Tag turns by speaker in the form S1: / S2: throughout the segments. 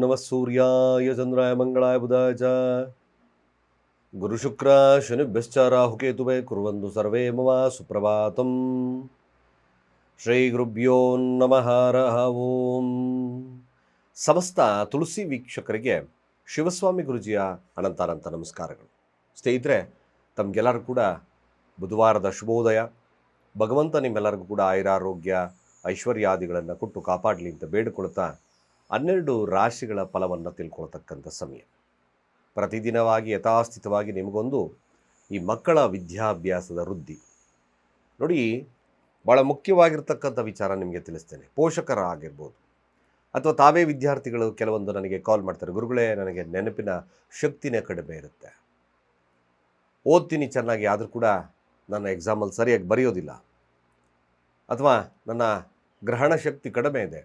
S1: ನಮಃ ಸೂರ್ಯಾಯ ಚಂದ್ರಾಯ ಮಂಗಳಾಯ ಬುಧಾಯ ಚ ಗುರುಶುಕ್ರ ಶನಿಭ್ಯಶ್ಚ ರಾಹುಕೇತುವೇ ಕುರ್ವಂತು ಸರ್ವೇ ಮಮ ಸುಪ್ರಭಾತಂ. ಶ್ರೀ ಗುರುಭ್ಯೋ ನಮಃ ಹರಃ ಓಂ. ಸಮಸ್ತ ತುಳಸಿ ವೀಕ್ಷಕರಿಗೆ ಶಿವಸ್ವಾಮಿ ಗುರುಜಿಯ ಅನಂತಾನಂತ ನಮಸ್ಕಾರಗಳು. ಸ್ನೇಹಿತರೆ, ತಮಗೆಲ್ಲರೂ ಕೂಡ ಬುಧವಾರದ ಶುಭೋದಯ. ಭಗವಂತ ನಿಮ್ಮೆಲ್ಲರಿಗೂ ಕೂಡ ಆಯುರಾರೋಗ್ಯ ಐಶ್ವರ್ಯಾದಿಗಳನ್ನು ಕೊಟ್ಟು ಕಾಪಾಡಲಿ ಅಂತ ಬೇಡಿಕೊಳ್ತಾ 12 ರಾಶಿಗಳ ಫಲವನ್ನು ತಿಳ್ಕೊಳ್ತಕ್ಕಂಥ ಸಮಯ. ಪ್ರತಿದಿನವಾಗಿ ಯಥಾಸ್ಥಿತವಾಗಿ ನಿಮಗೊಂದು ಈ ಮಕ್ಕಳ ವಿದ್ಯಾಭ್ಯಾಸದ ವೃದ್ಧಿ ನೋಡಿ, ಭಾಳ ಮುಖ್ಯವಾಗಿರ್ತಕ್ಕಂಥ ವಿಚಾರ ನಿಮಗೆ ತಿಳಿಸ್ತೇನೆ. ಪೋಷಕರಾಗಿರ್ಬೋದು ಅಥವಾ ತಾವೇ ವಿದ್ಯಾರ್ಥಿಗಳು ಕೆಲವೊಂದು ನನಗೆ ಕಾಲ್ ಮಾಡ್ತಾರೆ, ಗುರುಗಳೇ ನನಗೆ ನೆನಪಿನ ಶಕ್ತಿನೇ ಕಡಿಮೆ ಇರುತ್ತೆ, ಓದ್ತೀನಿ ಚೆನ್ನಾಗಿ, ಆದರೂ ಕೂಡ ನನ್ನ ಎಕ್ಸಾಮಲ್ಲಿ ಸರಿಯಾಗಿ ಬರೆಯೋದಿಲ್ಲ, ಅಥವಾ ನನ್ನ ಗ್ರಹಣ ಶಕ್ತಿ ಕಡಿಮೆ ಇದೆ.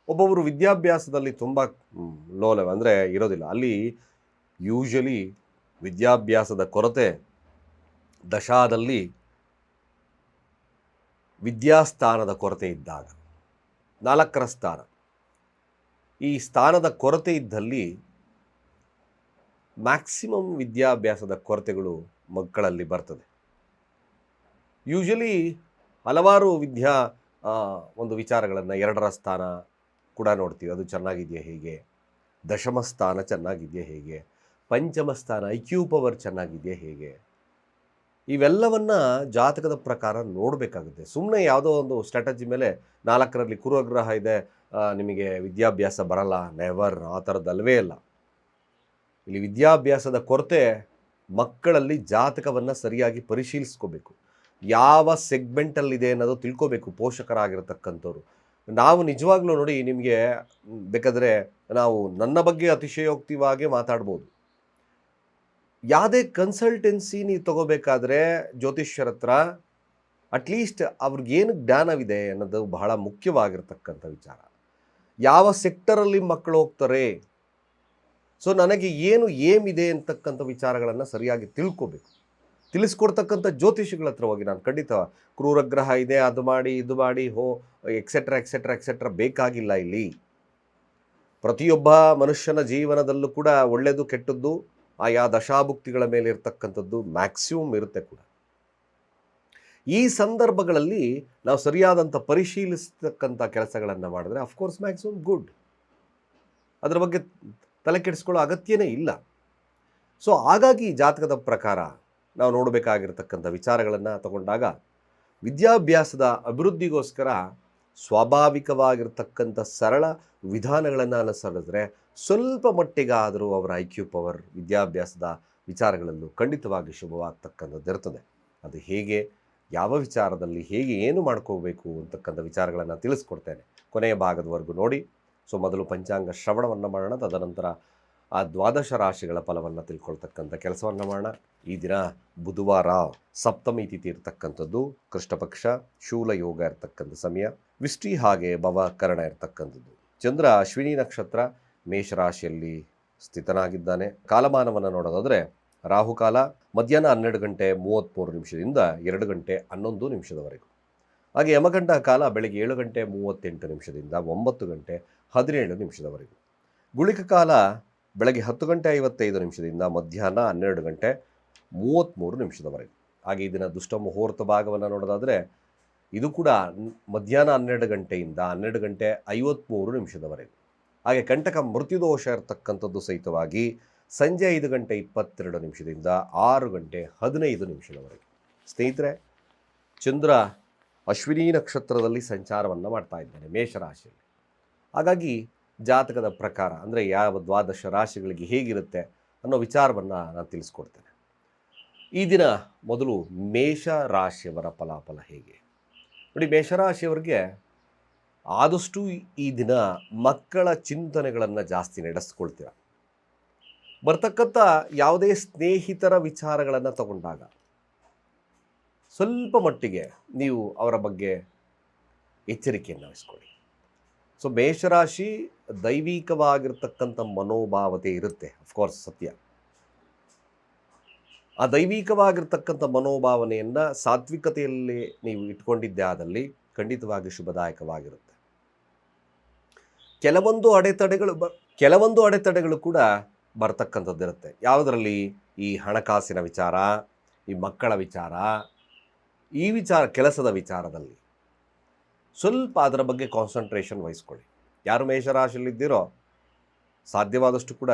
S1: ಒಬ್ಬೊಬ್ಬರು ವಿದ್ಯಾಭ್ಯಾಸದಲ್ಲಿ ತುಂಬ ಲೋ ಲೆವೆಲ್ ಅಂದರೆ ಇರೋದಿಲ್ಲ. ಅಲ್ಲಿ ಯೂಶಲಿ ವಿದ್ಯಾಭ್ಯಾಸದ ಕೊರತೆ ದಶಾದಲ್ಲಿ ವಿದ್ಯಾಸ್ಥಾನದ ಕೊರತೆ ಇದ್ದಾಗ, 4ರ ಸ್ಥಾನ, ಈ ಸ್ಥಾನದ ಕೊರತೆ ಇದ್ದಲ್ಲಿ ಮ್ಯಾಕ್ಸಿಮಮ್ ವಿದ್ಯಾಭ್ಯಾಸದ ಕೊರತೆಗಳು ಮಕ್ಕಳಲ್ಲಿ ಬರ್ತದೆ. ಯೂಶಲಿ ಹಲವಾರು ಒಂದು ವಿಚಾರಗಳನ್ನು 2ರ ಸ್ಥಾನ ಕೂಡ ನೋಡ್ತೀವಿ, ಅದು ಚೆನ್ನಾಗಿದೆಯಾ ಹೇಗೆ, ದಶಮ ಸ್ಥಾನ ಚೆನ್ನಾಗಿದೆಯಾ ಹೇಗೆ, ಪಂಚಮ ಸ್ಥಾನ IQ ಪವರ್ ಚೆನ್ನಾಗಿದೆಯಾ ಹೇಗೆ, ಇವೆಲ್ಲವನ್ನು ಜಾತಕದ ಪ್ರಕಾರ ನೋಡಬೇಕಾಗುತ್ತೆ. ಸುಮ್ಮನೆ ಯಾವುದೋ ಒಂದು ಸ್ಟ್ರಾಟಜಿ ಮೇಲೆ 4ರಲ್ಲಿ ಕುರುಗ್ರಹ ಇದೆ ನಿಮಗೆ ವಿದ್ಯಾಭ್ಯಾಸ ಬರಲ್ಲ, ನೆವರ್, ಆ ಥರದ್ದಲ್ವೇ ಅಲ್ಲ. ಇಲ್ಲಿ ವಿದ್ಯಾಭ್ಯಾಸದ ಕೊರತೆ ಮಕ್ಕಳಲ್ಲಿ ಜಾತಕವನ್ನು ಸರಿಯಾಗಿ ಪರಿಶೀಲಿಸ್ಕೋಬೇಕು. ಯಾವ ಸೆಗ್ಮೆಂಟಲ್ಲಿದೆ ಅನ್ನೋದು ತಿಳ್ಕೋಬೇಕು ಪೋಷಕರಾಗಿರ್ತಕ್ಕಂಥವ್ರು. ನಾವು ನಿಜವಾಗ್ಲೂ ನೋಡಿ, ನಿಮಗೆ ಬೇಕಾದರೆ ನಾವು ನನ್ನ ಬಗ್ಗೆ ಅತಿಶಯೋಕ್ತಿವಾಗಿ ಮಾತಾಡ್ಬೋದು. ಯಾವುದೇ ಕನ್ಸಲ್ಟೆನ್ಸಿ ನೀವು ತಗೋಬೇಕಾದ್ರೆ ಜ್ಯೋತಿಷ್ಯರ ಹತ್ರ ಅಟ್ಲೀಸ್ಟ್ ಅವ್ರಿಗೇನು ಜ್ಞಾನವಿದೆ ಅನ್ನೋದು ಬಹಳ ಮುಖ್ಯವಾಗಿರ್ತಕ್ಕಂಥ ವಿಚಾರ. ಯಾವ ಸೆಕ್ಟರಲ್ಲಿ ಮಕ್ಕಳು ಹೋಗ್ತಾರೆ, ಸೊ ನನಗೆ ಏನು ಏಮಿದೆ ಅಂತಕ್ಕಂಥ ವಿಚಾರಗಳನ್ನು ಸರಿಯಾಗಿ ತಿಳ್ಕೋಬೇಕು. ತಿಳಿಸ್ಕೊಡ್ತಕ್ಕಂಥ ಜ್ಯೋತಿಷಿಗಳ ಹತ್ರ ಹೋಗಿ ನಾನು ಖಂಡಿತ ಕ್ರೂರಗ್ರಹ ಇದೆ, ಅದು ಮಾಡಿ ಇದು ಮಾಡಿ ಎಕ್ಸೆಟ್ರಾ ಎಕ್ಸೆಟ್ರಾ ಎಕ್ಸೆಟ್ರಾ ಬೇಕಾಗಿಲ್ಲ. ಇಲ್ಲಿ ಪ್ರತಿಯೊಬ್ಬ ಮನುಷ್ಯನ ಜೀವನದಲ್ಲೂ ಕೂಡ ಒಳ್ಳೆಯದು ಕೆಟ್ಟದ್ದು ಆಯಾ ದಶಾಭುಕ್ತಿಗಳ ಮೇಲೆ ಇರ್ತಕ್ಕಂಥದ್ದು ಮ್ಯಾಕ್ಸಿಮಮ್ ಇರುತ್ತೆ ಕೂಡ. ಈ ಸಂದರ್ಭಗಳಲ್ಲಿ ನಾವು ಸರಿಯಾದಂಥ ಪರಿಶೀಲಿಸ್ತಕ್ಕಂಥ ಕೆಲಸಗಳನ್ನು ಮಾಡಿದ್ರೆ ಅಫ್ಕೋರ್ಸ್ ಮ್ಯಾಕ್ಸಿಮಮ್ ಗುಡ್, ಅದರ ಬಗ್ಗೆ ತಲೆ ಕೆಡಿಸ್ಕೊಳ್ಳೋ ಅಗತ್ಯನೇ ಇಲ್ಲ. ಸೊ ಹಾಗಾಗಿ ಜಾತಕದ ಪ್ರಕಾರ ನಾವು ನೋಡಬೇಕಾಗಿರ್ತಕ್ಕಂಥ ವಿಚಾರಗಳನ್ನು ತಗೊಂಡಾಗ ವಿದ್ಯಾಭ್ಯಾಸದ ಅಭಿವೃದ್ಧಿಗೋಸ್ಕರ ಸ್ವಾಭಾವಿಕವಾಗಿರ್ತಕ್ಕಂಥ ಸರಳ ವಿಧಾನಗಳನ್ನು ಅನುಸರಿಸಿದ್ರೆ ಸ್ವಲ್ಪ ಮಟ್ಟಿಗಾದರೂ ಅವರ IQ ಪವರ್ ವಿದ್ಯಾಭ್ಯಾಸದ ವಿಚಾರಗಳಲ್ಲೂ ಖಂಡಿತವಾಗಿ ಶುಭವಾಗ್ತಕ್ಕಂಥದ್ದು ಇರ್ತದೆ. ಅದು ಹೇಗೆ, ಯಾವ ವಿಚಾರದಲ್ಲಿ ಹೇಗೆ ಏನು ಮಾಡ್ಕೋಬೇಕು ಅಂತಕ್ಕಂಥ ವಿಚಾರಗಳನ್ನು ತಿಳಿಸ್ಕೊಡ್ತೇನೆ. ಕೊನೆಯ ಭಾಗದವರೆಗೂ ನೋಡಿ. ಸೊ ಮೊದಲು ಪಂಚಾಂಗ ಶ್ರವಣವನ್ನು ಮಾಡೋಣ, ತದನಂತರ ಆ 12 ರಾಶಿಗಳ ಫಲವನ್ನು ತಿಳ್ಕೊಳ್ತಕ್ಕಂಥ ಕೆಲಸವನ್ನು ಮಾಡೋಣ. ಈ ದಿನ ಬುಧವಾರ, ಸಪ್ತಮಿ ತಿಥಿ ಇರ್ತಕ್ಕಂಥದ್ದು, ಕೃಷ್ಣ ಪಕ್ಷ, ಶೂಲ ಯೋಗ ಇರ್ತಕ್ಕಂಥ ಸಮಯ, ವಿಷ್ಟಿ ಹಾಗೆ ಭವಕರಣ ಇರ್ತಕ್ಕಂಥದ್ದು. ಚಂದ್ರ ಅಶ್ವಿನಿ ನಕ್ಷತ್ರ ಮೇಷರಾಶಿಯಲ್ಲಿ ಸ್ಥಿತನಾಗಿದ್ದಾನೆ. ಕಾಲಮಾನವನ್ನು ನೋಡೋದಾದರೆ ರಾಹುಕಾಲ ಮಧ್ಯಾಹ್ನ 12 ಗಂಟೆ 33 ನಿಮಿಷದಿಂದ 2 ಗಂಟೆ 11 ನಿಮಿಷದವರೆಗೂ. ಹಾಗೆ ಯಮಗಂಡ ಕಾಲ ಬೆಳಗ್ಗೆ 7 ಗಂಟೆ 38 ನಿಮಿಷದಿಂದ 9 ಗಂಟೆ 17 ನಿಮಿಷದವರೆಗೂ. ಗುಳಿಕ ಕಾಲ ಬೆಳಗ್ಗೆ 10 ಗಂಟೆ 55 ನಿಮಿಷದಿಂದ ಮಧ್ಯಾಹ್ನ 12 ಗಂಟೆ 33 ನಿಮಿಷದವರೆಗೂ. ಹಾಗೆ ಇದನ್ನು ದುಷ್ಟ ಮುಹೂರ್ತ ಭಾಗವನ್ನು ನೋಡೋದಾದರೆ ಇದು ಕೂಡ ಮಧ್ಯಾಹ್ನ 12 ಗಂಟೆಯಿಂದ 12 ಗಂಟೆ 53 ನಿಮಿಷದವರೆಗೂ. ಹಾಗೆ ಕಂಟಕ ಮೃತ್ಯುದೋಷ ಇರತಕ್ಕಂಥದ್ದು ಸಹಿತವಾಗಿ ಸಂಜೆ 5 ಗಂಟೆ 22 ನಿಮಿಷದಿಂದ 6 ಗಂಟೆ 15 ನಿಮಿಷದವರೆಗೂ. ಸ್ನೇಹಿತರೆ, ಚಂದ್ರ ಅಶ್ವಿನಿ ನಕ್ಷತ್ರದಲ್ಲಿ ಸಂಚಾರವನ್ನು ಮಾಡ್ತಾ ಇದ್ದಾನೆ ಮೇಷರಾಶಿಯಲ್ಲಿ. ಹಾಗಾಗಿ ಜಾತಕದ ಪ್ರಕಾರ ಅಂದರೆ ಯಾವ 12 ರಾಶಿಗಳಿಗೆ ಹೇಗಿರುತ್ತೆ ಅನ್ನೋ ವಿಚಾರವನ್ನು ನಾನು ತಿಳಿಸ್ಕೊಡ್ತೇನೆ. ಈ ದಿನ ಮೊದಲು ಮೇಷ ರಾಶಿಯವರ ಫಲಾಫಲ ಹೇಗೆ ನೋಡಿ. ಮೇಷರಾಶಿಯವರಿಗೆ ಆದಷ್ಟು ಈ ದಿನ ಮಕ್ಕಳ ಚಿಂತನೆಗಳನ್ನು ಜಾಸ್ತಿ ನಡೆಸ್ಕೊಳ್ತೀರ. ಬರ್ತಕ್ಕಂಥ ಯಾವುದೇ ಸ್ನೇಹಿತರ ವಿಚಾರಗಳನ್ನು ತಗೊಂಡಾಗ ಸ್ವಲ್ಪ ಮಟ್ಟಿಗೆ ನೀವು ಅವರ ಬಗ್ಗೆ ಎಚ್ಚರಿಕೆಯನ್ನು ವಹಿಸ್ಕೊಳ್ಳಿ. ಸೊ ಮೇಷರಾಶಿ ದೈವಿಕವಾಗಿರ್ತಕ್ಕಂಥ ಮನೋಭಾವತೆ ಇರುತ್ತೆ, ಅಫ್ಕೋರ್ಸ್ ಸತ್ಯ. ಆ ದೈವಿಕವಾಗಿರ್ತಕ್ಕಂಥ ಮನೋಭಾವನೆಯನ್ನು ಸಾತ್ವಿಕತೆಯಲ್ಲಿ ನೀವು ಇಟ್ಕೊಂಡಿದ್ದೇ ಆದಲ್ಲಿ ಖಂಡಿತವಾಗಿ ಶುಭದಾಯಕವಾಗಿರುತ್ತೆ. ಕೆಲವೊಂದು ಅಡೆತಡೆಗಳು ಕೆಲವೊಂದು ಅಡೆತಡೆಗಳು ಕೂಡ ಬರ್ತಕ್ಕಂಥದ್ದಿರುತ್ತೆ. ಯಾವುದರಲ್ಲಿ? ಈ ಹಣಕಾಸಿನ ವಿಚಾರ, ಈ ಮಕ್ಕಳ ವಿಚಾರ, ಈ ಕೆಲಸದ ವಿಚಾರದಲ್ಲಿ ಸ್ವಲ್ಪ ಅದರ ಬಗ್ಗೆ ಕಾನ್ಸಂಟ್ರೇಷನ್ ವಹಿಸ್ಕೊಳ್ಳಿ. ಯಾರು ಮೇಷರಾಶಿಯಲ್ಲಿದ್ದೀರೋ ಸಾಧ್ಯವಾದಷ್ಟು ಕೂಡ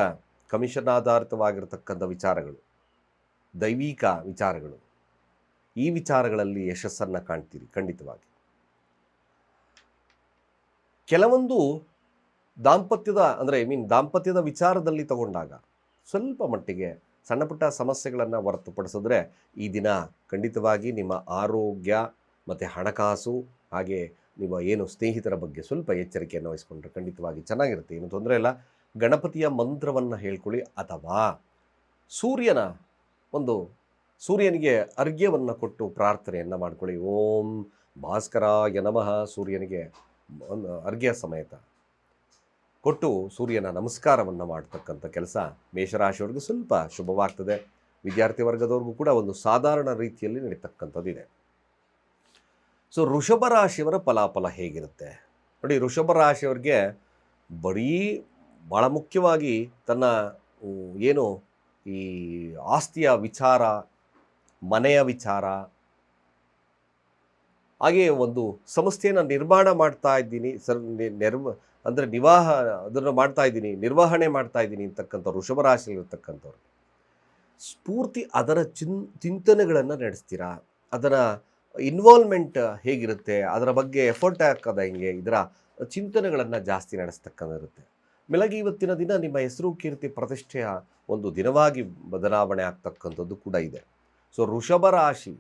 S1: ಕಮಿಷನ್ ಆಧಾರಿತವಾಗಿರ್ತಕ್ಕಂಥ ವಿಚಾರಗಳು, ದೈವಿಕ ವಿಚಾರಗಳು, ಈ ವಿಚಾರಗಳಲ್ಲಿ ಯಶಸ್ಸನ್ನು ಕಾಣ್ತೀರಿ ಖಂಡಿತವಾಗಿ. ಕೆಲವೊಂದು ದಾಂಪತ್ಯದ ವಿಚಾರದಲ್ಲಿ ತಗೊಂಡಾಗ ಸ್ವಲ್ಪ ಮಟ್ಟಿಗೆ ಸಣ್ಣ ಪುಟ್ಟ ಸಮಸ್ಯೆಗಳನ್ನು ಹೊರತುಪಡಿಸಿದ್ರೆ ಈ ದಿನ ಖಂಡಿತವಾಗಿ ನಿಮ್ಮ ಆರೋಗ್ಯ ಮತ್ತು ಹಣಕಾಸು ಹಾಗೆ ನಿಮ್ಮ ಏನು ಸ್ನೇಹಿತರ ಬಗ್ಗೆ ಸ್ವಲ್ಪ ಎಚ್ಚರಿಕೆಯನ್ನು ವಹಿಸ್ಕೊಂಡ್ರೆ ಖಂಡಿತವಾಗಿ ಚೆನ್ನಾಗಿರುತ್ತೆ, ಏನು ತೊಂದರೆ ಇಲ್ಲ. ಗಣಪತಿಯ ಮಂತ್ರವನ್ನು ಹೇಳ್ಕೊಳ್ಳಿ, ಅಥವಾ ಸೂರ್ಯನಿಗೆ ಅರ್ಘ್ಯವನ್ನು ಕೊಟ್ಟು ಪ್ರಾರ್ಥನೆಯನ್ನು ಮಾಡ್ಕೊಳ್ಳಿ. ಓಂ ಭಾಸ್ಕರಾಯ ನಮಃ, ಸೂರ್ಯನಿಗೆ ಅರ್ಘ್ಯ ಸಮೇತ ಕೊಟ್ಟು ಸೂರ್ಯನ ನಮಸ್ಕಾರವನ್ನು ಮಾಡ್ತಕ್ಕಂಥ ಕೆಲಸ ಮೇಷರಾಶಿಯವರಿಗೆ ಸ್ವಲ್ಪ ಶುಭವಾಗ್ತದೆ. ವಿದ್ಯಾರ್ಥಿ ವರ್ಗದವ್ರಿಗೂ ಕೂಡ ಒಂದು ಸಾಧಾರಣ ರೀತಿಯಲ್ಲಿ ನಡೀತಕ್ಕಂಥದ್ದಿದೆ. ಸೊ ವೃಷಭ ರಾಶಿಯವರ ಫಲಾಫಲ ಹೇಗಿರುತ್ತೆ ನೋಡಿ. ವೃಷಭ ರಾಶಿಯವರಿಗೆ ಭಾಳ ಮುಖ್ಯವಾಗಿ ತನ್ನ ಏನು ಈ ಆಸ್ತಿಯ ವಿಚಾರ, ಮನೆಯ ವಿಚಾರ, ಹಾಗೆ ಒಂದು ಸಂಸ್ಥೆಯನ್ನು ನಿರ್ಮಾಣ ಮಾಡ್ತಾ ಇದ್ದೀನಿ ಅದನ್ನು ಮಾಡ್ತಾ ಇದ್ದೀನಿ, ನಿರ್ವಹಣೆ ಮಾಡ್ತಾ ಇದ್ದೀನಿ ಅಂತಕ್ಕಂಥ ವೃಷಭ ರಾಶಿಯಲ್ಲಿರ್ತಕ್ಕಂಥವ್ರು ಸ್ಫೂರ್ತಿ ಅದರ ಚಿಂತನೆಗಳನ್ನು ನಡೆಸ್ತೀರಾ. ಅದರ ಇನ್ವಾಲ್ವ್ಮೆಂಟ್ ಹೇಗಿರುತ್ತೆ, ಅದರ ಬಗ್ಗೆ ಎಫರ್ಟ್ ಹಾಕೋದ ಹೆಂಗೆ, ಇದರ ಚಿಂತನೆಗಳನ್ನು ಜಾಸ್ತಿ ನಡೆಸ್ತಕ್ಕಂಥಿರುತ್ತೆ. ಮೇಲಾಗಿ ಇವತ್ತಿನ ದಿನ ನಿಮ್ಮ ಹೆಸರು, ಕೀರ್ತಿ, ಪ್ರತಿಷ್ಠೆಯ ಒಂದು ದಿನವಾಗಿ ಬದಲಾವಣೆ ಆಗ್ತಕ್ಕಂಥದ್ದು ಕೂಡ ಇದೆ. ಸೊ ವೃಷಭ ರಾಶಿ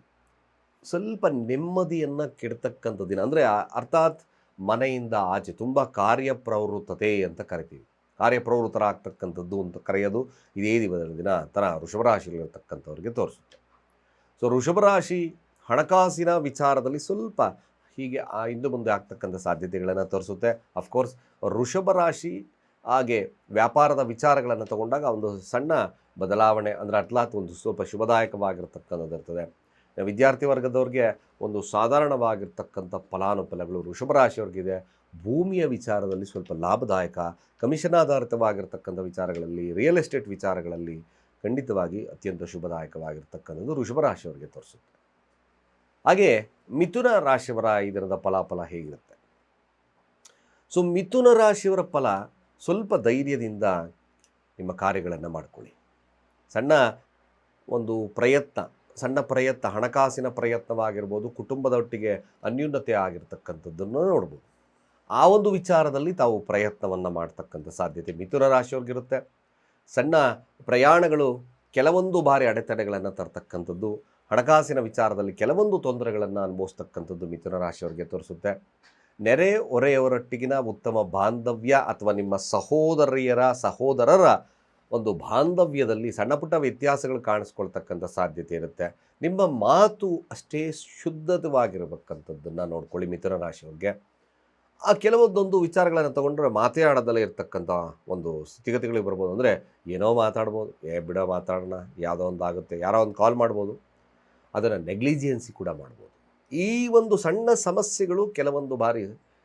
S1: ಸ್ವಲ್ಪ ನೆಮ್ಮದಿಯನ್ನು ಕೆಡ್ತಕ್ಕಂಥ ದಿನ, ಅಂದರೆ ಅರ್ಥಾತ್ ಮನೆಯಿಂದ ಆಚೆ ತುಂಬ ಕಾರ್ಯಪ್ರವೃತ್ತತೆ ಅಂತ ಕರಿತೀವಿ, ಕಾರ್ಯಪ್ರವೃತ್ತರಾಗ್ತಕ್ಕಂಥದ್ದು ಅಂತ ಕರೆಯೋದು ಇದೇ ದಿನ ತರ ವೃಷಭ ರಾಶಿಯಲ್ಲಿರ್ತಕ್ಕಂಥವ್ರಿಗೆ ತೋರಿಸುತ್ತೆ. ಸೊ ವೃಷಭ ರಾಶಿ ಹಣಕಾಸಿನ ವಿಚಾರದಲ್ಲಿ ಸ್ವಲ್ಪ ಹೀಗೆ ಹಿಂದೆ ಮುಂದೆ ಆಗ್ತಕ್ಕಂಥ ಸಾಧ್ಯತೆಗಳನ್ನು ತೋರಿಸುತ್ತೆ. ಅಫ್ಕೋರ್ಸ್ ವೃಷಭ ರಾಶಿ ಹಾಗೆ ವ್ಯಾಪಾರದ ವಿಚಾರಗಳನ್ನು ತಗೊಂಡಾಗ ಒಂದು ಸಣ್ಣ ಬದಲಾವಣೆ, ಅಂದರೆ ಅಟ್ಲಾತ್ ಒಂದು ಸ್ವಲ್ಪ ಶುಭದಾಯಕವಾಗಿರ್ತಕ್ಕಂಥದ್ದು ಇರ್ತದೆ. ವಿದ್ಯಾರ್ಥಿ ವರ್ಗದವ್ರಿಗೆ ಒಂದು ಸಾಧಾರಣವಾಗಿರ್ತಕ್ಕಂಥ ಫಲಾನುಫಲಗಳು ವೃಷಭ ರಾಶಿಯವ್ರಿಗಿದೆ. ಭೂಮಿಯ ವಿಚಾರದಲ್ಲಿ ಸ್ವಲ್ಪ ಲಾಭದಾಯಕ, ಕಮಿಷನ್ ಆಧಾರಿತವಾಗಿರ್ತಕ್ಕಂಥ ವಿಚಾರಗಳಲ್ಲಿ, ರಿಯಲ್ ಎಸ್ಟೇಟ್ ವಿಚಾರಗಳಲ್ಲಿ ಖಂಡಿತವಾಗಿ ಅತ್ಯಂತ ಶುಭದಾಯಕವಾಗಿರ್ತಕ್ಕಂಥದ್ದು ವೃಷಭ ರಾಶಿಯವರಿಗೆ ತೋರಿಸುತ್ತೆ. ಹಾಗೆ ಮಿಥುನ ರಾಶಿಯವರ ಈ ದಿನದ ಫಲಾಫಲ ಹೇಗಿರುತ್ತೆ? ಸೊ ಮಿಥುನ ರಾಶಿಯವರ ಫಲ, ಸ್ವಲ್ಪ ಧೈರ್ಯದಿಂದ ನಿಮ್ಮ ಕಾರ್ಯಗಳನ್ನು ಮಾಡ್ಕೊಳ್ಳಿ. ಸಣ್ಣ ಪ್ರಯತ್ನ ಹಣಕಾಸಿನ ಪ್ರಯತ್ನವಾಗಿರ್ಬೋದು, ಕುಟುಂಬದೊಟ್ಟಿಗೆ ಅನ್ಯೂನ್ಯತೆ ಆಗಿರ್ತಕ್ಕಂಥದ್ದನ್ನು ನೋಡ್ಬೋದು. ಆ ಒಂದು ವಿಚಾರದಲ್ಲಿ ತಾವು ಪ್ರಯತ್ನವನ್ನು ಮಾಡ್ತಕ್ಕಂಥ ಸಾಧ್ಯತೆ ಮಿಥುನ ರಾಶಿಯವ್ರಿಗಿರುತ್ತೆ. ಸಣ್ಣ ಪ್ರಯಾಣಗಳು ಕೆಲವೊಂದು ಬಾರಿ ಅಡೆತಡೆಗಳನ್ನು ತರ್ತಕ್ಕಂಥದ್ದು, ಹಣಕಾಸಿನ ವಿಚಾರದಲ್ಲಿ ಕೆಲವೊಂದು ತೊಂದರೆಗಳನ್ನು ಅನುಭವಿಸ್ತಕ್ಕಂಥದ್ದು ಮಿಥುನ ರಾಶಿಯವರಿಗೆ ತೋರಿಸುತ್ತೆ. ನೆರೆ ಹೊರೆಯವರೊಟ್ಟಿಗಿನ ಉತ್ತಮ ಬಾಂಧವ್ಯ ಅಥವಾ ನಿಮ್ಮ ಸಹೋದರರ ಒಂದು ಬಾಂಧವ್ಯದಲ್ಲಿ ಸಣ್ಣ ಪುಟ್ಟ ವ್ಯತ್ಯಾಸಗಳು ಕಾಣಿಸ್ಕೊಳ್ತಕ್ಕಂಥ ಸಾಧ್ಯತೆ ಇರುತ್ತೆ. ನಿಮ್ಮ ಮಾತು ಅಷ್ಟೇ ಶುದ್ಧವಾಗಿರಬೇಕಂಥದ್ದನ್ನು ನೋಡ್ಕೊಳ್ಳಿ ಮಿಥುನ ರಾಶಿಯವ್ರಿಗೆ. ಆ ಕೆಲವೊಂದೊಂದು ವಿಚಾರಗಳನ್ನು ತೊಗೊಂಡ್ರೆ ಮಾತೇ ಆಡೋದಲ್ಲೇ ಇರ್ತಕ್ಕಂಥ ಒಂದು ಸ್ಥಿತಿಗತಿಗಳಿಗೆ ಬರ್ಬೋದು. ಅಂದರೆ ಏನೋ ಮಾತಾಡ್ಬೋದು, ಬಿಡೋ ಮಾತಾಡೋಣ, ಯಾವುದೋ ಒಂದು ಆಗುತ್ತೆ, ಯಾರೋ ಒಂದು ಕಾಲ್ ಮಾಡ್ಬೋದು, ಅದನ್ನು ನೆಗ್ಲಿಜಿಯನ್ಸಿ ಕೂಡ ಮಾಡ್ಬೋದು. ಈ ಒಂದು ಸಣ್ಣ ಸಮಸ್ಯೆಗಳು ಕೆಲವೊಂದು ಬಾರಿ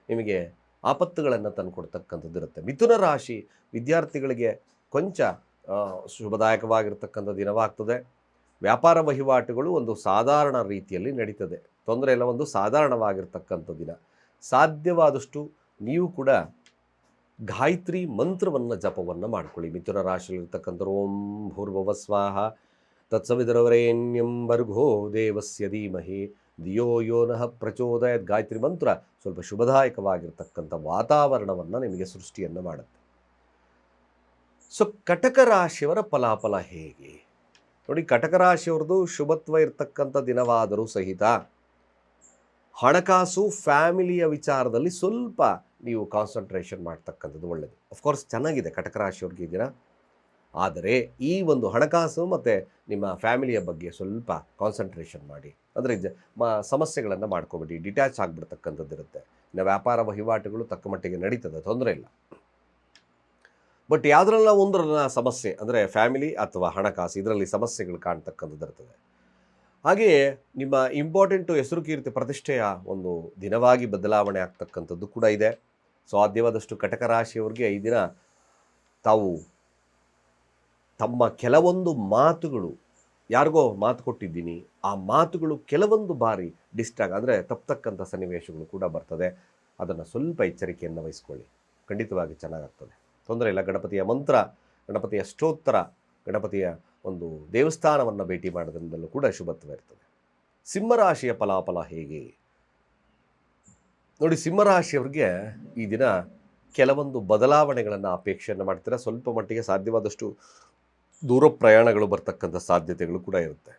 S1: ನಿಮಗೆ ಆಪತ್ತುಗಳನ್ನು ತಂದುಕೊಡ್ತಕ್ಕಂಥದ್ದು ಇರುತ್ತೆ. ಮಿಥುನ ರಾಶಿ ವಿದ್ಯಾರ್ಥಿಗಳಿಗೆ ಕೊಂಚ ಶುಭದಾಯಕವಾಗಿರ್ತಕ್ಕಂಥ ದಿನವಾಗ್ತದೆ. ವ್ಯಾಪಾರ ವಹಿವಾಟುಗಳು ಒಂದು ಸಾಧಾರಣ ರೀತಿಯಲ್ಲಿ ನಡೀತದೆ, ತೊಂದರೆ ಎಲ್ಲ ಒಂದು ಸಾಧಾರಣವಾಗಿರ್ತಕ್ಕಂಥ ದಿನ. ಸಾಧ್ಯವಾದಷ್ಟು ನೀವು ಕೂಡ ಗಾಯತ್ರಿ ಮಂತ್ರವನ್ನು ಜಪವನ್ನು ಮಾಡ್ಕೊಳ್ಳಿ. ಮಿಥುನ ರಾಶಿಯಲ್ಲಿರ್ತಕ್ಕಂಥ ಓಂ ಭೂರ್ಭುವ ಸ್ವಾಹ ತತ್ಸವಿತುರ್ವರೆಣ್ಯಂ ಭರ್ಗೋ ದೇವಸ್ಯ ಧೀಮಹಿ ಧಿಯೋ ಯೋ ನಃ ಪ್ರಚೋದಯಾತ್ ಗಾಯತ್ರಿ ಮಂತ್ರ ಸ್ವಲ್ಪ ಶುಭದಾಯಕವಾಗಿರ್ತಕ್ಕಂಥ ವಾತಾವರಣವನ್ನು ನಿಮಗೆ ಸೃಷ್ಟಿಯನ್ನು ಮಾಡುತ್ತೆ. ಸೊ ಕಟಕ ರಾಶಿಯವರ ಫಲಾಫಲ ಹೇಗೆ ನೋಡಿ. ಕಟಕ ರಾಶಿಯವ್ರದ್ದು ಶುಭತ್ವ ಇರ್ತಕ್ಕಂಥ ದಿನವಾದರೂ ಸಹಿತ ಹಣಕಾಸು ಫ್ಯಾಮಿಲಿಯ ವಿಚಾರದಲ್ಲಿ ಸ್ವಲ್ಪ ನೀವು ಕಾನ್ಸಂಟ್ರೇಷನ್ ಮಾಡ್ತಕ್ಕಂಥದ್ದು ಒಳ್ಳೆಯದು. ಅಫ್ಕೋರ್ಸ್ ಚೆನ್ನಾಗಿದೆ ಕಟಕ ರಾಶಿಯವ್ರಿಗೆ ಈ ದಿನ. ಆದರೆ ಈ ಒಂದು ಹಣಕಾಸು ಮತ್ತು ನಿಮ್ಮ ಫ್ಯಾಮಿಲಿಯ ಬಗ್ಗೆ ಸ್ವಲ್ಪ ಕಾನ್ಸಂಟ್ರೇಷನ್ ಮಾಡಿ. ಅಂದರೆ ಸಮಸ್ಯೆಗಳನ್ನು ಮಾಡ್ಕೊಬೇಡಿ, ಡಿಟ್ಯಾಚ್ ಆಗಿಬಿಡ್ತಕ್ಕಂಥದ್ದು ಇರುತ್ತೆ. ಇನ್ನು ವ್ಯಾಪಾರ ವಹಿವಾಟುಗಳು ತಕ್ಕ ಮಟ್ಟಿಗೆ ನಡೀತದೆ, ತೊಂದರೆ ಇಲ್ಲ. ಬಟ್ ಯಾವುದ್ರಲ್ಲ ಒಂದರ ಸಮಸ್ಯೆ ಅಂದರೆ ಫ್ಯಾಮಿಲಿ ಅಥವಾ ಹಣಕಾಸು, ಇದರಲ್ಲಿ ಸಮಸ್ಯೆಗಳು ಕಾಣ್ತಕ್ಕಂಥದ್ದು ಇರ್ತದೆ. ಹಾಗೆಯೇ ನಿಮ್ಮ ಇಂಪಾರ್ಟೆಂಟು ಹೆಸರು ಕೀರ್ತಿ ಪ್ರತಿಷ್ಠೆಯ ಒಂದು ದಿನವಾಗಿ ಬದಲಾವಣೆ ಆಗ್ತಕ್ಕಂಥದ್ದು ಕೂಡ ಇದೆ. ಸಾಧ್ಯವಾದಷ್ಟು ಕಟಕ ರಾಶಿಯವರಿಗೆ ಈ ದಿನ ತಾವು ತಮ್ಮ ಕೆಲವೊಂದು ಮಾತುಗಳು, ಯಾರಿಗೋ ಮಾತು ಕೊಟ್ಟಿದ್ದೀನಿ, ಆ ಮಾತುಗಳು ಕೆಲವೊಂದು ಬಾರಿ ಅಂದರೆ ತಪ್ಪತಕ್ಕಂಥ ಸನ್ನಿವೇಶಗಳು ಕೂಡ ಬರ್ತದೆ. ಅದನ್ನು ಸ್ವಲ್ಪ ಎಚ್ಚರಿಕೆಯನ್ನು ವಹಿಸ್ಕೊಳ್ಳಿ, ಖಂಡಿತವಾಗಿ ಚೆನ್ನಾಗಾಗ್ತದೆ, ತೊಂದರೆ ಇಲ್ಲ. ಗಣಪತಿಯ ಮಂತ್ರ, ಗಣಪತಿಯ ಸ್ತೋತ್ರ, ಗಣಪತಿಯ ಒಂದು ದೇವಸ್ಥಾನವನ್ನು ಭೇಟಿ ಮಾಡೋದ್ರಿಂದಲೂ ಕೂಡ ಶುಭತ್ವ ಇರ್ತದೆ. ಸಿಂಹರಾಶಿಯ ಫಲಾಫಲ ಹೇಗೆ ನೋಡಿ, ಸಿಂಹರಾಶಿಯವ್ರಿಗೆ ಈ ದಿನ ಕೆಲವೊಂದು ಬದಲಾವಣೆಗಳನ್ನು ಅಪೇಕ್ಷೆಯನ್ನು ಮಾಡ್ತೀರಾ. ಸ್ವಲ್ಪ ಮಟ್ಟಿಗೆ ಸಾಧ್ಯವಾದಷ್ಟು ದೂರ ಪ್ರಯಾಣಗಳು ಬರ್ತಕ್ಕಂಥ ಸಾಧ್ಯತೆಗಳು ಕೂಡ ಇರುತ್ತೆ.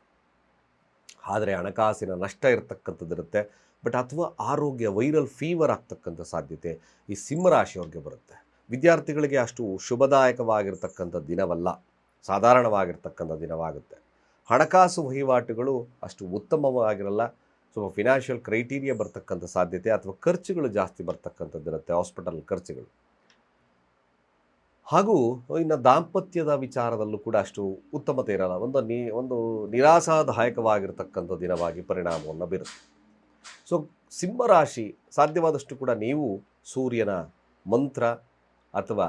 S1: ಆದರೆ ಹಣಕಾಸಿನ ನಷ್ಟ ಇರತಕ್ಕಂಥದ್ದಿರುತ್ತೆ. ಬಟ್ ಅಥವಾ ಆರೋಗ್ಯ ವೈರಲ್ ಫೀವರ್ ಆಗ್ತಕ್ಕಂಥ ಸಾಧ್ಯತೆ ಈ ಸಿಂಹರಾಶಿಯವ್ರಿಗೆ ಬರುತ್ತೆ. ವಿದ್ಯಾರ್ಥಿಗಳಿಗೆ ಅಷ್ಟು ಶುಭದಾಯಕವಾಗಿರ್ತಕ್ಕಂಥ ದಿನವಲ್ಲ, ಸಾಧಾರಣವಾಗಿರ್ತಕ್ಕಂಥ ದಿನವಾಗುತ್ತೆ. ಹಣಕಾಸು ವಹಿವಾಟುಗಳು ಅಷ್ಟು ಉತ್ತಮವಾಗಿರಲ್ಲ. ಸ್ವಲ್ಪ ಫಿನಾನ್ಷಿಯಲ್ ಕ್ರೈಟೀರಿಯಾ ಬರ್ತಕ್ಕಂಥ ಸಾಧ್ಯತೆ ಅಥವಾ ಖರ್ಚುಗಳು ಜಾಸ್ತಿ ಬರ್ತಕ್ಕಂಥದ್ದಿರುತ್ತೆ, ಹಾಸ್ಪಿಟಲ್ ಖರ್ಚುಗಳು. ಹಾಗೂ ಇನ್ನು ದಾಂಪತ್ಯದ ವಿಚಾರದಲ್ಲೂ ಕೂಡ ಅಷ್ಟು ಉತ್ತಮತೆ ಇರಲ್ಲ. ಒಂದು ನಿರಾಶಾದಾಯಕವಾಗಿರ್ತಕ್ಕಂಥ ದಿನವಾಗಿ ಪರಿಣಾಮವನ್ನು ಬೀರುತ್ತೆ. ಸೊ ಸಿಂಹರಾಶಿ ಸಾಧ್ಯವಾದಷ್ಟು ಕೂಡ ನೀವು ಸೂರ್ಯನ ಮಂತ್ರ ಅಥವಾ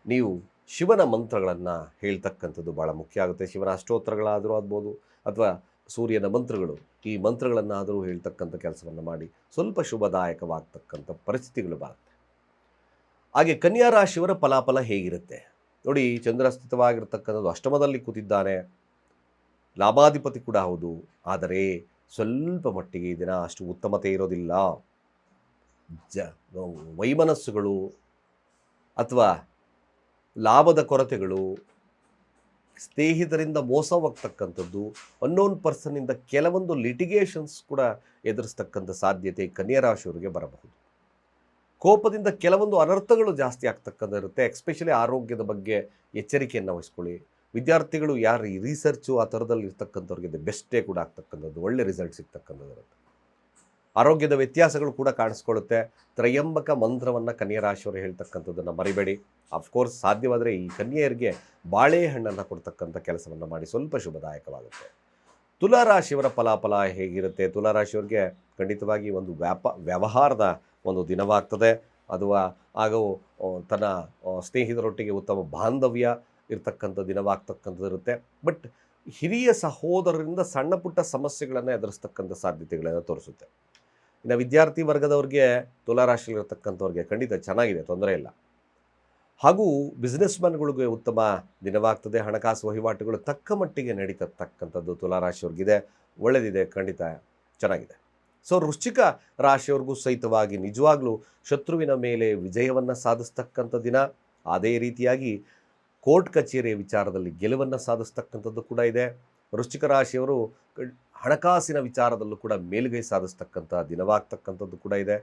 S1: ನೀವು ಶಿವನ ಮಂತ್ರಗಳನ್ನು ಹೇಳ್ತಕ್ಕಂಥದ್ದು ಭಾಳ ಮುಖ್ಯ ಆಗುತ್ತೆ. ಶಿವನ ಅಷ್ಟೋತ್ತರಗಳಾದರೂ ಆಗ್ಬೋದು ಅಥವಾ ಸೂರ್ಯನ ಮಂತ್ರಗಳು, ಈ ಮಂತ್ರಗಳನ್ನಾದರೂ ಹೇಳ್ತಕ್ಕಂಥ ಕೆಲಸವನ್ನು ಮಾಡಿ ಸ್ವಲ್ಪ ಶುಭದಾಯಕವಾಗ್ತಕ್ಕಂಥ ಪರಿಸ್ಥಿತಿಗಳು ಬರುತ್ತೆ. ಹಾಗೆ ಕನ್ಯಾ ರಾಶಿಯವರ ಫಲಾಫಲ ಹೇಗಿರುತ್ತೆ ನೋಡಿ, ಚಂದ್ರ ಸ್ಥಿತವಾಗಿರ್ತಕ್ಕಂಥದ್ದು ಅಷ್ಟಮದಲ್ಲಿ ಕೂತಿದ್ದಾನೆ, ಲಾಭಾಧಿಪತಿ ಕೂಡ ಹೌದು. ಆದರೆ ಸ್ವಲ್ಪ ಮಟ್ಟಿಗೆ ಈ ದಿನ ಅಷ್ಟು ಉತ್ತಮತೆ ಇರೋದಿಲ್ಲ. ವೈಮನಸ್ಸುಗಳು ಅಥವಾ ಲಾಭದ ಕೊರತೆಗಳು, ಸ್ನೇಹಿತರಿಂದ ಮೋಸವಾಗ್ತಕ್ಕಂಥದ್ದು, ಅನ್ನೋನ್ ಪರ್ಸನ್ನಿಂದ ಕೆಲವೊಂದು ಲಿಟಿಗೇಷನ್ಸ್ ಕೂಡ ಎದುರಿಸ್ತಕ್ಕಂಥ ಸಾಧ್ಯತೆ ಕನ್ಯಾ ರಾಶಿಯವರಿಗೆ ಬರಬಹುದು. ಕೋಪದಿಂದ ಕೆಲವೊಂದು ಅನರ್ಥಗಳು ಜಾಸ್ತಿ ಆಗ್ತಕ್ಕಂಥ ಇರುತ್ತೆ. ಎಸ್ಪೆಷಲಿ ಆರೋಗ್ಯದ ಬಗ್ಗೆ ಎಚ್ಚರಿಕೆಯನ್ನು ವಹಿಸ್ಕೊಳ್ಳಿ. ವಿದ್ಯಾರ್ಥಿಗಳು ಯಾರು ಈ ರಿಸರ್ಚು ಆ ಥರದಲ್ಲಿ ಇರ್ತಕ್ಕಂಥವ್ರಿಗೆ ಬೆಸ್ಟೇ ಕೂಡ ಆಗ್ತಕ್ಕಂಥದ್ದು, ಒಳ್ಳೆ ರಿಸಲ್ಟ್ ಸಿಗ್ತಕ್ಕಂಥದ್ದು ಇರುತ್ತೆ. ಆರೋಗ್ಯದ ವ್ಯತ್ಯಾಸಗಳು ಕೂಡ ಕಾಣಿಸ್ಕೊಳ್ಳುತ್ತೆ. ತ್ರಯಂಬಕ ಮಂತ್ರವನ್ನು ಕನ್ಯಾ ರಾಶಿಯವರು ಹೇಳ್ತಕ್ಕಂಥದ್ದನ್ನು ಮರಿಬೇಡಿ. ಅಫ್ಕೋರ್ಸ್ ಸಾಧ್ಯವಾದರೆ ಈ ಕನ್ಯೆಯರಿಗೆ ಬಾಳೆಹಣ್ಣನ್ನು ಕೊಡ್ತಕ್ಕಂಥ ಕೆಲಸವನ್ನು ಮಾಡಿ, ಸ್ವಲ್ಪ ಶುಭದಾಯಕವಾಗುತ್ತೆ. ತುಲಾರಾಶಿಯವರ ಫಲಾಫಲ ಹೇಗಿರುತ್ತೆ? ತುಲಾರಾಶಿಯವರಿಗೆ ಖಂಡಿತವಾಗಿ ಒಂದು ವ್ಯವಹಾರದ ಒಂದು ದಿನವಾಗ್ತದೆ. ಅಥವಾ ಹಾಗೂ ತನ್ನ ಸ್ನೇಹಿತರೊಟ್ಟಿಗೆ ಉತ್ತಮ ಬಾಂಧವ್ಯ ಇರ್ತಕ್ಕಂಥ ದಿನವಾಗ್ತಕ್ಕಂಥದ್ದಿರುತ್ತೆ. ಬಟ್ ಹಿರಿಯ ಸಹೋದರರಿಂದ ಸಣ್ಣ ಪುಟ್ಟ ಸಮಸ್ಯೆಗಳನ್ನು ಎದುರಿಸ್ತಕ್ಕಂಥ ಸಾಧ್ಯತೆಗಳನ್ನು ತೋರಿಸುತ್ತೆ. ಇನ್ನು ವಿದ್ಯಾರ್ಥಿ ವರ್ಗದವ್ರಿಗೆ, ತುಲಾರಾಶಿಯಲ್ಲಿರ್ತಕ್ಕಂಥವ್ರಿಗೆ ಖಂಡಿತ ಚೆನ್ನಾಗಿದೆ, ತೊಂದರೆ ಇಲ್ಲ. ಹಾಗೂ ಬಿಸ್ನೆಸ್ ಮ್ಯಾನ್ಗಳಿಗೆ ಉತ್ತಮ ದಿನವಾಗ್ತದೆ. ಹಣಕಾಸು ವಹಿವಾಟುಗಳು ತಕ್ಕ ಮಟ್ಟಿಗೆ ನಡೀತಕ್ಕಂಥದ್ದು ತುಲಾರಾಶಿಯವ್ರಿಗಿದೆ, ಒಳ್ಳೆಯದಿದೆ, ಖಂಡಿತ ಚೆನ್ನಾಗಿದೆ. ಸೊ ವೃಶ್ಚಿಕ ರಾಶಿಯವ್ರಿಗೂ ಸಹಿತವಾಗಿ ನಿಜವಾಗ್ಲೂ ಶತ್ರುವಿನ ಮೇಲೆ ವಿಜಯವನ್ನು ಸಾಧಿಸ್ತಕ್ಕಂಥ ದಿನ. ಅದೇ ರೀತಿಯಾಗಿ ಕೋರ್ಟ್ ಕಚೇರಿಯ ವಿಚಾರದಲ್ಲಿ ಗೆಲುವನ್ನು ಸಾಧಿಸ್ತಕ್ಕಂಥದ್ದು ಕೂಡ ಇದೆ. ವೃಶ್ಚಿಕ ರಾಶಿಯವರು ಹಣಕಾಸಿನ ವಿಚಾರದಲ್ಲೂ ಕೂಡ ಮೇಲುಗೈ ಸಾಧಿಸ್ತಕ್ಕಂಥ ದಿನವಾಗ್ತಕ್ಕಂಥದ್ದು ಕೂಡ ಇದೆ.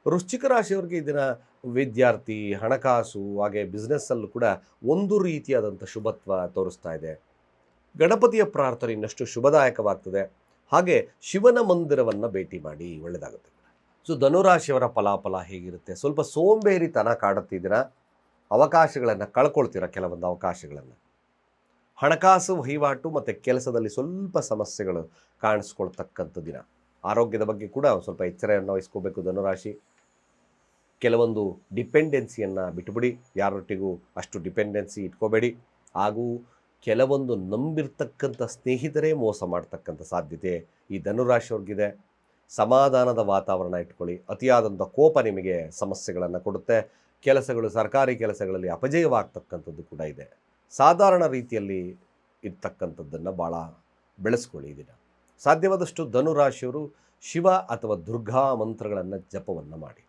S1: ವೃಶ್ಚಿಕ ರಾಶಿಯವರಿಗೆ ಈ ದಿನ ವಿದ್ಯಾರ್ಥಿ, ಹಣಕಾಸು ಹಾಗೆ ಬಿಸ್ನೆಸ್ಸಲ್ಲೂ ಕೂಡ ಒಂದು ರೀತಿಯಾದಂಥ ಶುಭತ್ವ ತೋರಿಸ್ತಾ ಇದೆ. ಗಣಪತಿಯ ಪ್ರಾರ್ಥನೆ ಇನ್ನಷ್ಟು ಶುಭದಾಯಕವಾಗ್ತದೆ. ಹಾಗೆ ಶಿವನ ಮಂದಿರವನ್ನು ಭೇಟಿ ಮಾಡಿ, ಒಳ್ಳೆಯದಾಗುತ್ತೆ. ಸೊ ಧನುರಾಶಿಯವರ ಫಲಾಫಲ ಹೇಗಿರುತ್ತೆ? ಸ್ವಲ್ಪ ಸೋಂಬೇರಿತನ ಕಾಡುತ್ತಿದ್ದೀರಾ, ಅವಕಾಶಗಳನ್ನು ಕಳ್ಕೊಳ್ತೀರಾ, ಕೆಲವೊಂದು ಅವಕಾಶಗಳನ್ನು. ಹಣಕಾಸು ವಹಿವಾಟು ಮತ್ತು ಕೆಲಸದಲ್ಲಿ ಸ್ವಲ್ಪ ಸಮಸ್ಯೆಗಳು ಕಾಣಿಸ್ಕೊಳ್ತಕ್ಕಂಥ ದಿನ. ಆರೋಗ್ಯದ ಬಗ್ಗೆ ಕೂಡ ಸ್ವಲ್ಪ ಎಚ್ಚರವನ್ನು ವಹಿಸ್ಕೋಬೇಕು ಧನುರಾಶಿ. ಕೆಲವೊಂದು ಡಿಪೆಂಡೆನ್ಸಿಯನ್ನು ಬಿಟ್ಟುಬಿಡಿ, ಯಾರೊಟ್ಟಿಗೂ ಅಷ್ಟು ಡಿಪೆಂಡೆನ್ಸಿ ಇಟ್ಕೋಬೇಡಿ. ಹಾಗೂ ಕೆಲವೊಂದು ನಂಬಿರ್ತಕ್ಕಂಥ ಸ್ನೇಹಿತರೇ ಮೋಸ ಮಾಡ್ತಕ್ಕಂಥ ಸಾಧ್ಯತೆ ಈ ಧನುರಾಶಿಯವ್ರಿಗಿದೆ. ಸಮಾಧಾನದ ವಾತಾವರಣ ಇಟ್ಕೊಳ್ಳಿ. ಅತಿಯಾದಂಥ ಕೋಪ ನಿಮಗೆ ಸಮಸ್ಯೆಗಳನ್ನು ಕೊಡುತ್ತೆ. ಕೆಲಸಗಳು, ಸರ್ಕಾರಿ ಕೆಲಸಗಳಲ್ಲಿ ಅಪಜಯವಾಗ್ತಕ್ಕಂಥದ್ದು ಕೂಡ ಇದೆ. ಸಾಧಾರಣ ರೀತಿಯಲ್ಲಿ ಇರ್ತಕ್ಕಂಥದ್ದನ್ನು ಭಾಳ ಬೆಳೆಸ್ಕೊಳ್ಳಿ ಈ ದಿನ. ಸಾಧ್ಯವಾದಷ್ಟು ಧನುರಾಶಿಯವರು ಶಿವ ಅಥವಾ ದುರ್ಗಾ ಮಂತ್ರಗಳನ್ನು ಜಪವನ್ನು ಮಾಡಿ,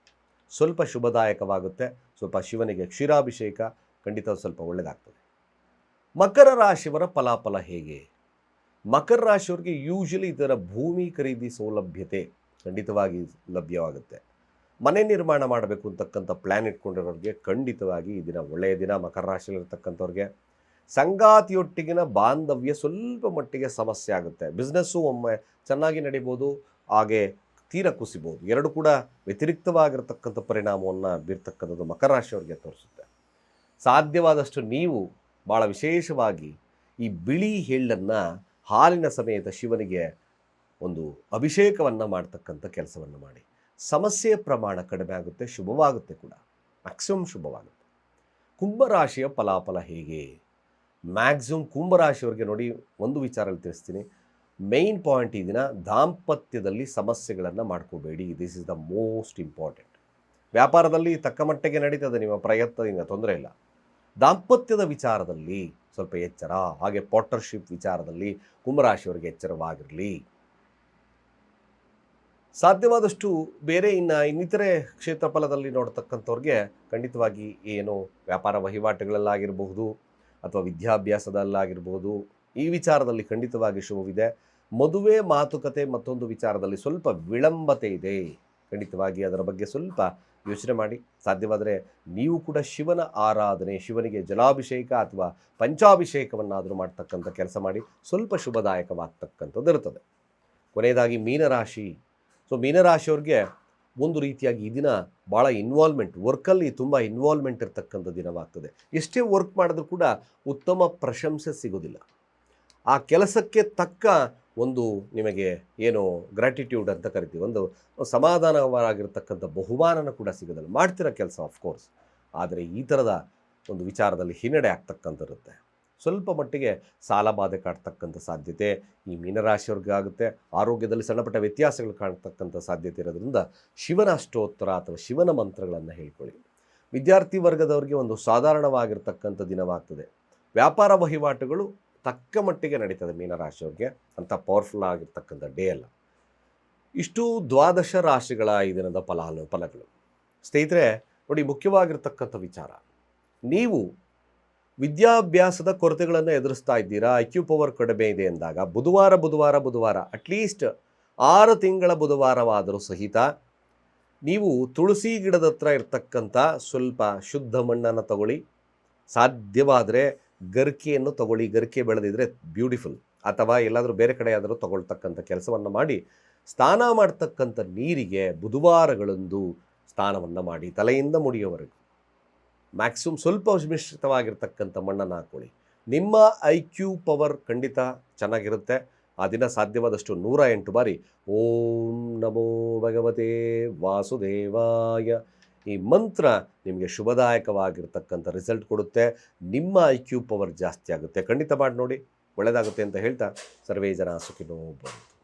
S1: ಸ್ವಲ್ಪ ಶುಭದಾಯಕವಾಗುತ್ತೆ. ಸ್ವಲ್ಪ ಶಿವನಿಗೆ ಕ್ಷೀರಾಭಿಷೇಕ ಖಂಡಿತ ಸ್ವಲ್ಪ ಒಳ್ಳೆಯದಾಗ್ತದೆ. ಮಕರ ರಾಶಿಯವರ ಫಲಾಫಲ ಹೇಗೆ? ಮಕರ ರಾಶಿಯವರಿಗೆ ಯೂಶಲಿ ಇದರ ಭೂಮಿ ಖರೀದಿ ಸೌಲಭ್ಯತೆ ಖಂಡಿತವಾಗಿ ಲಭ್ಯವಾಗುತ್ತೆ. ಮನೆ ನಿರ್ಮಾಣ ಮಾಡಬೇಕು ಅಂತಕ್ಕಂಥ ಪ್ಲ್ಯಾನ್ ಇಟ್ಕೊಂಡಿರೋರಿಗೆ ಖಂಡಿತವಾಗಿ ಈ ದಿನ ಒಳ್ಳೆಯ ದಿನ. ಮಕರ ರಾಶಿಯಲ್ಲಿರ್ತಕ್ಕಂಥವ್ರಿಗೆ ಸಂಗಾತಿಯೊಟ್ಟಿಗಿನ ಬಾಂಧವ್ಯ ಸ್ವಲ್ಪ ಮಟ್ಟಿಗೆ ಸಮಸ್ಯೆ ಆಗುತ್ತೆ. ಬಿಸ್ನೆಸ್ಸು ಒಮ್ಮೆ ಚೆನ್ನಾಗಿ ನಡಿಬೋದು, ಹಾಗೆ ತೀರ ಕುಸಿಬೋದು. ಎರಡು ಕೂಡ ವ್ಯತಿರಿಕ್ತವಾಗಿರ್ತಕ್ಕಂಥ ಪರಿಣಾಮವನ್ನು ಬೀರ್ತಕ್ಕಂಥದ್ದು ಮಕರ ರಾಶಿಯವರಿಗೆ ತೋರಿಸುತ್ತೆ. ಸಾಧ್ಯವಾದಷ್ಟು ನೀವು ಭಾಳ ವಿಶೇಷವಾಗಿ ಈ ಬಿಳಿ ಎಳ್ಳನ್ನು ಹಾಲಿನ ಸಮೇತ ಶಿವನಿಗೆ ಒಂದು ಅಭಿಷೇಕವನ್ನು ಮಾಡ್ತಕ್ಕಂಥ ಕೆಲಸವನ್ನು ಮಾಡಿ. ಸಮಸ್ಯೆಯ ಪ್ರಮಾಣ ಕಡಿಮೆ ಆಗುತ್ತೆ, ಶುಭವಾಗುತ್ತೆ ಕೂಡ, ಮ್ಯಾಕ್ಸಿಮಮ್ ಶುಭವಾಗುತ್ತೆ. ಕುಂಭರಾಶಿಯ ಫಲಾಫಲ ಹೇಗೆ? ಮ್ಯಾಕ್ಸಿಮಮ್ ಕುಂಭರಾಶಿಯವರಿಗೆ ನೋಡಿ, ಒಂದು ವಿಚಾರ ತಿಳಿಸ್ತೀನಿ. ಮೇಯ್ನ್ ಪಾಯಿಂಟ್ ಈ ದಿನ, ದಾಂಪತ್ಯದಲ್ಲಿ ಸಮಸ್ಯೆಗಳನ್ನು ಮಾಡ್ಕೋಬೇಡಿ. This is the most important. ವ್ಯಾಪಾರದಲ್ಲಿ ತಕ್ಕ ಮಟ್ಟಿಗೆ ನಡೀತದೆ, ನಿಮ್ಮ ಪ್ರಯತ್ನದಿಂದ ತೊಂದರೆ ಇಲ್ಲ. ದಾಂಪತ್ಯದ ವಿಚಾರದಲ್ಲಿ ಸ್ವಲ್ಪ ಎಚ್ಚರ. ಹಾಗೆ ಪಾರ್ಟ್ನರ್ಶಿಪ್ ವಿಚಾರದಲ್ಲಿ ಕುಂಭರಾಶಿಯವರಿಗೆ ಎಚ್ಚರವಾಗಿರಲಿ. ಸಾಧ್ಯವಾದಷ್ಟು ಬೇರೆ ಇನ್ನಿತರೆ ಕ್ಷೇತ್ರಫಲದಲ್ಲಿ ನೋಡ್ತಕ್ಕಂಥವ್ರಿಗೆ ಖಂಡಿತವಾಗಿ ಏನು ವ್ಯಾಪಾರ ವಹಿವಾಟುಗಳಲ್ಲಾಗಿರಬಹುದು ಅಥವಾ ವಿದ್ಯಾಭ್ಯಾಸದಲ್ಲಾಗಿರ್ಬೋದು, ಈ ವಿಚಾರದಲ್ಲಿ ಖಂಡಿತವಾಗಿ ಶುಭವಿದೆ. ಮದುವೆ ಮಾತುಕತೆ ಮತ್ತೊಂದು ವಿಚಾರದಲ್ಲಿ ಸ್ವಲ್ಪ ವಿಳಂಬತೆ ಇದೆ. ಖಂಡಿತವಾಗಿ ಅದರ ಬಗ್ಗೆ ಸ್ವಲ್ಪ ಯೋಚನೆ ಮಾಡಿ. ಸಾಧ್ಯವಾದರೆ ನೀವು ಕೂಡ ಶಿವನ ಆರಾಧನೆ, ಶಿವನಿಗೆ ಜಲಾಭಿಷೇಕ ಅಥವಾ ಪಂಚಾಭಿಷೇಕವನ್ನಾದರೂ ಮಾಡ್ತಕ್ಕಂಥ ಕೆಲಸ ಮಾಡಿ. ಸ್ವಲ್ಪ ಶುಭದಾಯಕವಾಗ್ತಕ್ಕಂಥದ್ದು ಇರುತ್ತದೆ. ಕೊನೆಯದಾಗಿ ಮೀನರಾಶಿ. ಸೊ ಮೀನರಾಶಿಯವ್ರಿಗೆ ಒಂದು ರೀತಿಯಾಗಿ ಈ ದಿನ ಭಾಳ ಇನ್ವಾಲ್ವ್ಮೆಂಟ್, ವರ್ಕಲ್ಲಿ ತುಂಬ ಇನ್ವಾಲ್ವ್ಮೆಂಟ್ ಇರ್ತಕ್ಕಂಥ ದಿನವಾಗ್ತದೆ. ಎಷ್ಟೇ ವರ್ಕ್ ಮಾಡಿದ್ರೂ ಕೂಡ ಉತ್ತಮ ಪ್ರಶಂಸೆ ಸಿಗೋದಿಲ್ಲ. ಆ ಕೆಲಸಕ್ಕೆ ತಕ್ಕ ಒಂದು ನಿಮಗೆ ಏನು ಗ್ರ್ಯಾಟಿಟ್ಯೂಡ್ ಅಂತ ಕರಿತೀವಿ, ಒಂದು ಸಮಾಧಾನವಾಗಿರ್ತಕ್ಕಂಥ ಬಹುಮಾನನ ಕೂಡ ಸಿಗೋದಿಲ್ಲ. ಮಾಡ್ತಿರೋ ಕೆಲಸ ಆಫ್ಕೋರ್ಸ್, ಆದರೆ ಈ ಥರದ ಒಂದು ವಿಚಾರದಲ್ಲಿ ಹಿನ್ನಡೆ ಆಗ್ತಕ್ಕಂಥರುತ್ತೆ. ಸ್ವಲ್ಪ ಮಟ್ಟಿಗೆ ಸಾಲ ಬಾಧೆ ಕಾಡ್ತಕ್ಕಂಥ ಸಾಧ್ಯತೆ ಈ ಮೀನರಾಶಿಯವ್ರಿಗೆ ಆಗುತ್ತೆ. ಆರೋಗ್ಯದಲ್ಲಿ ಸಣ್ಣಪಟ್ಟ ವ್ಯತ್ಯಾಸಗಳು ಕಾಣ್ತಕ್ಕಂಥ ಸಾಧ್ಯತೆ ಇರೋದ್ರಿಂದ ಶಿವನ ಅಷ್ಟೋತ್ತರ ಅಥವಾ ಶಿವನ ಮಂತ್ರಗಳನ್ನು ಹೇಳ್ಕೊಳ್ಳಿ. ವಿದ್ಯಾರ್ಥಿ ವರ್ಗದವರಿಗೆ ಒಂದು ಸಾಧಾರಣವಾಗಿರ್ತಕ್ಕಂಥ ದಿನವಾಗ್ತದೆ. ವ್ಯಾಪಾರ ವಹಿವಾಟುಗಳು ತಕ್ಕ ಮಟ್ಟಿಗೆ ನಡೀತದೆ ಮೀನರಾಶಿಯವ್ರಿಗೆ, ಅಂಥ ಪವರ್ಫುಲ್ ಆಗಿರ್ತಕ್ಕಂಥ ಡೇ ಅಲ್ಲ. ಇಷ್ಟು ದ್ವಾದಶ ರಾಶಿಗಳ ಈ ದಿನದ ಫಲಗಳು. ಸ್ನೇಹಿತರೆ ನೋಡಿ, ಮುಖ್ಯವಾಗಿರ್ತಕ್ಕಂಥ ವಿಚಾರ, ನೀವು ವಿದ್ಯಾಭ್ಯಾಸದ ಕೊರತೆಗಳನ್ನು ಎದುರಿಸ್ತಾ ಇದ್ದೀರಾ, IQ ಪವರ್ ಕಡಿಮೆ ಇದೆ ಎಂದಾಗ ಬುಧವಾರ ಅಟ್ಲೀಸ್ಟ್ 6 ತಿಂಗಳ ಬುಧವಾರವಾದರೂ ಸಹಿತ ನೀವು ತುಳಸಿ ಗಿಡದ ಹತ್ರ ಇರ್ತಕ್ಕಂಥ ಸ್ವಲ್ಪ ಶುದ್ಧ ಮಣ್ಣನ್ನು ತಗೊಳ್ಳಿ. ಸಾಧ್ಯವಾದರೆ ಗರಿಕೆಯನ್ನು ತಗೊಳ್ಳಿ. ಗರಿಕೆ ಬೆಳೆದಿದ್ರೆ ಬ್ಯೂಟಿಫುಲ್. ಅಥವಾ ಎಲ್ಲಾದರೂ ಬೇರೆ ಕಡೆ ಆದರೂ ತಗೊಳ್ತಕ್ಕಂಥ ಕೆಲಸವನ್ನು ಮಾಡಿ. ಸ್ನಾನ ಮಾಡ್ತಕ್ಕಂಥ ನೀರಿಗೆ ಬುಧವಾರಗಳಂದು ಸ್ನಾನವನ್ನು ಮಾಡಿ, ತಲೆಯಿಂದ ಮುಡಿಯೋವರೆಗೂ. ಮ್ಯಾಕ್ಸಿಮಮ್ ಸ್ವಲ್ಪ ಮಿಶ್ರಿತವಾಗಿರ್ತಕ್ಕಂಥ ಮಣ್ಣನ್ನು ಹಾಕ್ಕೊಳ್ಳಿ. ನಿಮ್ಮ IQ ಪವರ್ ಖಂಡಿತ ಚೆನ್ನಾಗಿರುತ್ತೆ. ಆ ದಿನ ಸಾಧ್ಯವಾದಷ್ಟು 108 ಬಾರಿ ಓಂ ನಮೋ ಭಗವತೆ ವಾಸುದೇವಾಯ ಈ ಮಂತ್ರ ನಿಮಗೆ ಶುಭದಾಯಕವಾಗಿರ್ತಕ್ಕಂಥ ರಿಸಲ್ಟ್ ಕೊಡುತ್ತೆ. ನಿಮ್ಮ IQ ಪವರ್ ಜಾಸ್ತಿ ಆಗುತ್ತೆ. ಖಂಡಿತ ಮಾಡಿ ನೋಡಿ, ಒಳ್ಳೆಯದಾಗುತ್ತೆ ಅಂತ ಹೇಳ್ತಾ ಸರ್ವೇ ಜನ ಸುಖಿನೋ ಭವಂತು.